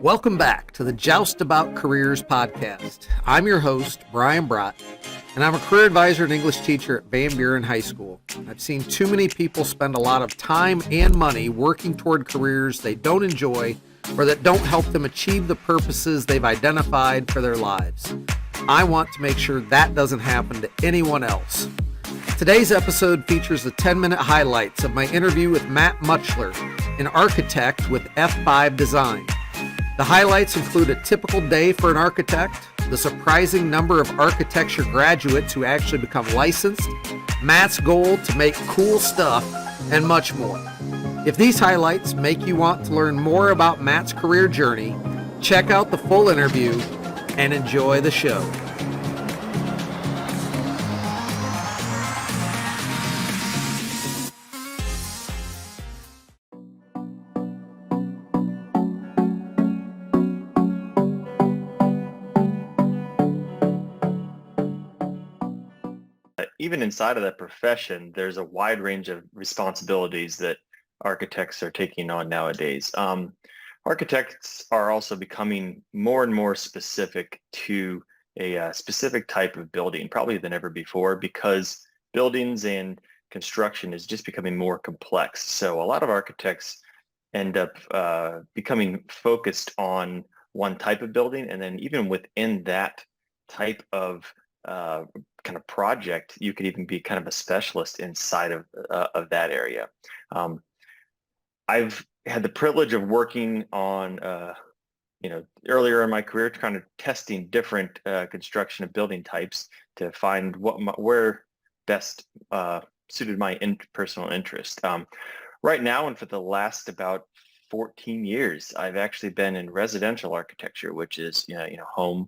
Welcome back to the Joust About Careers podcast. I'm your host, Brian Brott, and I'm a career advisor and English teacher at Van Buren High School. I've seen too many people spend a lot of time and money working toward careers they don't enjoy or that don't help them achieve the purposes they've identified for their lives. I want to make sure that doesn't happen to anyone else. Today's episode features the 10-minute highlights of my interview with Matt Mutchler, an architect with F5 Design. The highlights include a typical day for an architect, the surprising number of architecture graduates who actually become licensed, Matt's goal to make cool stuff, and much more. If these highlights make you want to learn more about Matt's career journey, check out the full interview and enjoy the show. Even inside of that profession, there's a wide range of responsibilities that architects are taking on nowadays. Architects are also becoming more and more specific to a specific type of building, probably than ever before, because buildings and construction is just becoming more complex. So a lot of architects end up becoming focused on one type of building, and then even within that type of kind of project, you could even be kind of a specialist inside of that area. I've had the privilege of working on, earlier in my career, kind of testing different construction of building types to find where best suited my personal interest. Right now, and for the last about 14 years, I've actually been in residential architecture, which is home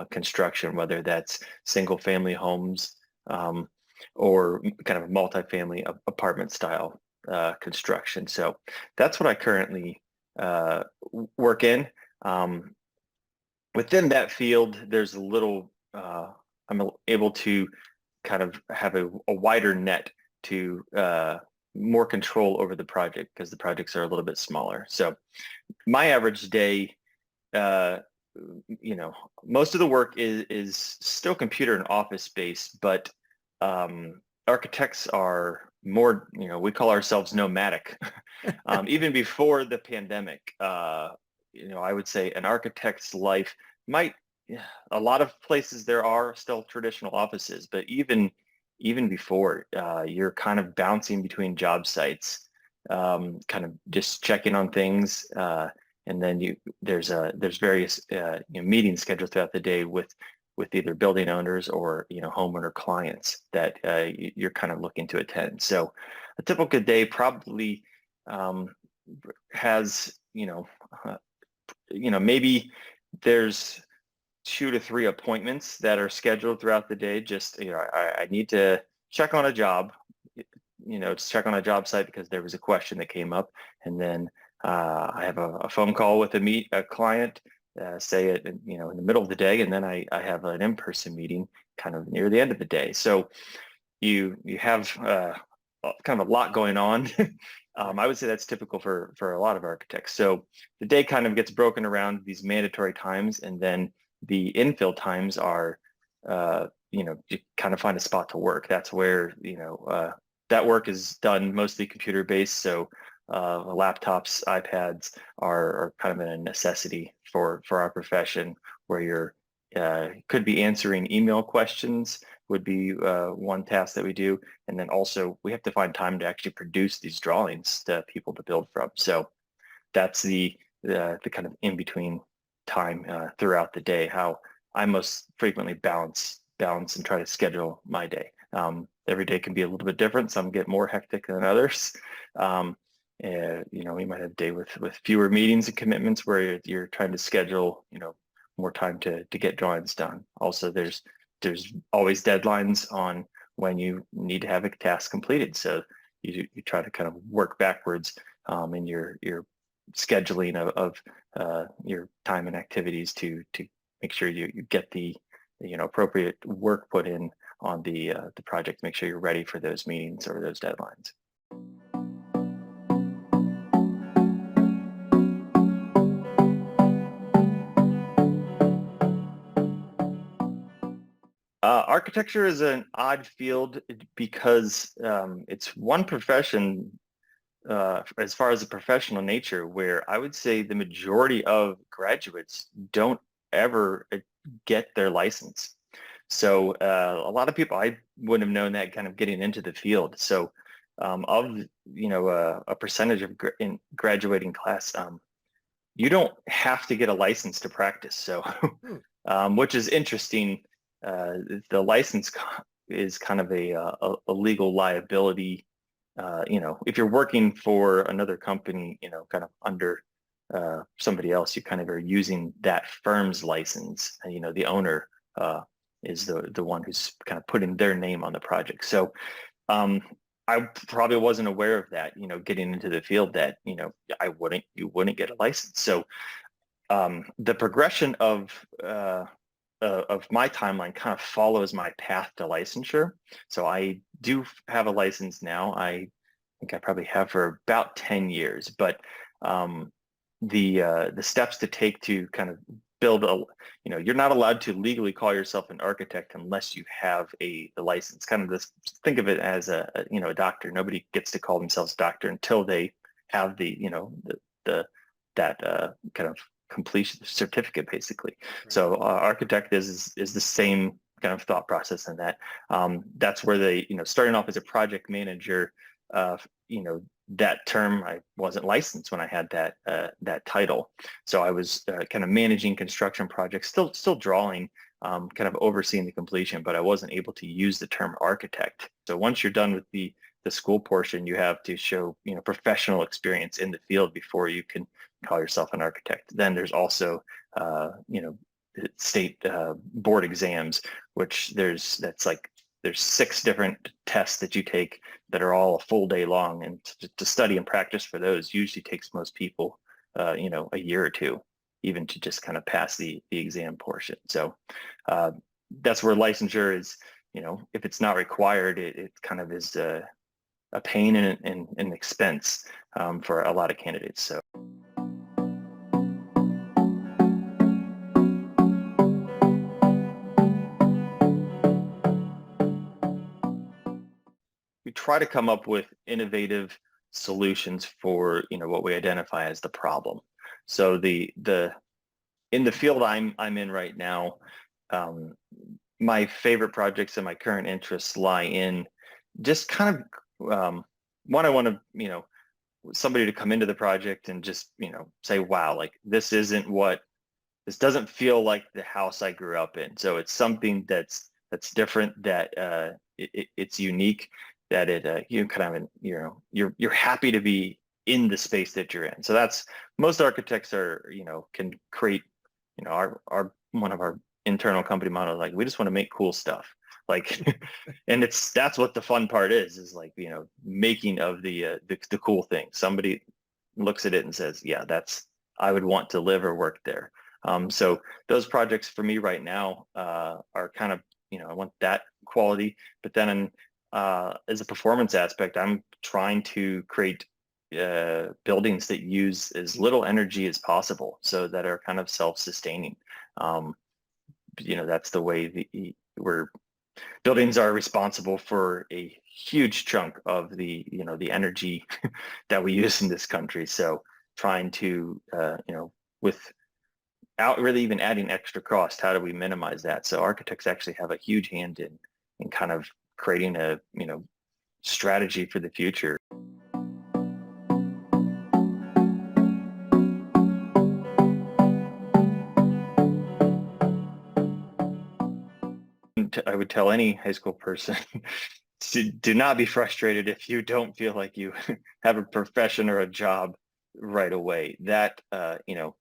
construction, whether that's single family homes or kind of multifamily apartment style construction. So that's what I currently work in. Within that field, there's a little, I'm able to kind of have a wider net to more control over the project because the projects are a little bit smaller. So my average day, most of the work is still computer and office based, but architects are more, we call ourselves nomadic. Even before the pandemic, I would say an architect's life a lot of places there are still traditional offices, but even before, you're kind of bouncing between job sites, kind of just checking on things. And then there's various meetings scheduled throughout the day with either building owners or homeowner clients that you're kind of looking to attend. So a typical day probably has maybe there's 2 to 3 appointments that are scheduled throughout the day. Just I need to check on a job, to check on a job site because there was a question that came up, and then I have a phone call with a client, say it in the middle of the day, and then I have an in-person meeting kind of near the end of the day. So you have kind of a lot going on. I would say that's typical for a lot of architects. So the day kind of gets broken around these mandatory times, and then the infill times are, you kind of find a spot to work. That's where that work is done mostly computer based. So laptops, iPads are kind of a necessity for our profession, where you're could be answering email questions would be one task that we do. And then also we have to find time to actually produce these drawings to people to build from. So that's the kind of in-between time throughout the day, how I most frequently balance and try to schedule my day. Every day can be a little bit different. Some get more hectic than others. We might have a day with fewer meetings and commitments where you're trying to schedule, more time to get drawings done. Also, there's always deadlines on when you need to have a task completed. So you try to kind of work backwards in your scheduling of your time and activities to make sure you get the appropriate work put in on the project. Make sure you're ready for those meetings or those deadlines. Architecture is an odd field because it's one profession as far as a professional nature where I would say the majority of graduates don't ever get their license. So a lot of people, I wouldn't have known that kind of getting into the field. So of, a percentage of in graduating class, you don't have to get a license to practice. So, which is interesting. The license is kind of a legal liability. If you're working for another company, kind of under somebody else, you kind of are using that firm's license. And, the owner is the one who's kind of putting their name on the project. So I probably wasn't aware of that, getting into the field that, you wouldn't get a license. So the progression of my timeline kind of follows my path to licensure. So I do have a license now. I think I probably have for about 10 years, but the steps to take to kind of build you're not allowed to legally call yourself an architect unless you have a license. Kind of this, think of it as a doctor. Nobody gets to call themselves a doctor until they have that kind of completion certificate, basically. Right. So architect is the same kind of thought process in that. That's where they, starting off as a project manager, that term, I wasn't licensed when I had that title. So I was kind of managing construction projects, still drawing, kind of overseeing the completion, but I wasn't able to use the term architect. So once you're done with the school portion, you have to show, professional experience in the field before you can call yourself an architect. Then there's also, state board exams, which there's 6 different tests that you take that are all a full day long, and to study and practice for those usually takes most people, a year or two, even to just kind of pass the exam portion. So that's where licensure is. If it's not required, it kind of is a pain and an expense for a lot of candidates. So. We try to come up with innovative solutions for what we identify as the problem. So in the field I'm in right now, my favorite projects and my current interests lie in just kind of one, I want to somebody to come into the project and just say, wow, like this doesn't feel like the house I grew up in. So it's something that's different, that it's unique, that you kind of you're happy to be in the space that you're in. So that's, most architects are can create our one of our internal company motto, like, we just want to make cool stuff, like and that's what the fun part is like making of the cool thing. Somebody looks at it and says, yeah, I would want to live or work there. So those projects for me right now are kind of I want that quality, but then as a performance aspect, I'm trying to create buildings that use as little energy as possible, so that are kind of self-sustaining. That's the way where buildings are responsible for a huge chunk of the energy that we use in this country. So trying to without really even adding extra cost, how do we minimize that? So architects actually have a huge hand in kind of creating a strategy for the future. I would tell any high school person to do not be frustrated if you don't feel like you have a profession or a job right away. That kind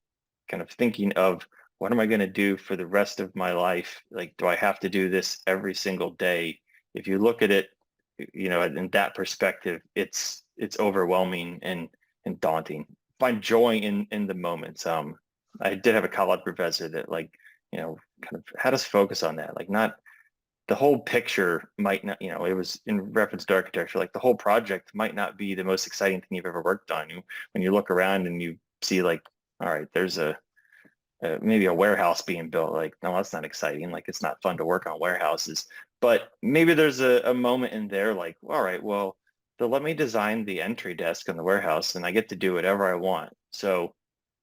of thinking of, what am I going to do for the rest of my life? Like, do I have to do this every single day? If you look at it in that perspective, it's overwhelming and daunting. Find joy in the moments. I did have a college professor that kind of had us focus on that, like, not the whole picture might not, it was in reference to architecture, like the whole project might not be the most exciting thing you've ever worked on. When you look around and you see, like, all right, there's a maybe a warehouse being built. Like, no, that's not exciting. Like, it's not fun to work on warehouses. But maybe there's a moment in there like, all right, well, they'll let me design the entry desk in the warehouse and I get to do whatever I want. So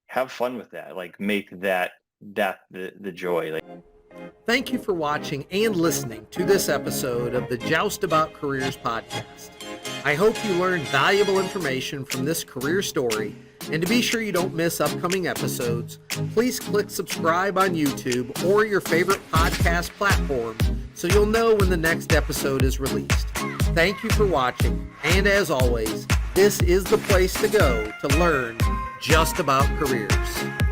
have fun with that. Like, make that the joy. Like, Thank you for watching and listening to this episode of the Joust About Careers podcast. I hope you learned valuable information from this career story, and to be sure you don't miss upcoming episodes, please click subscribe on YouTube or your favorite podcast platform so you'll know when the next episode is released. Thank you for watching, and as always, this is the place to go to learn just about careers.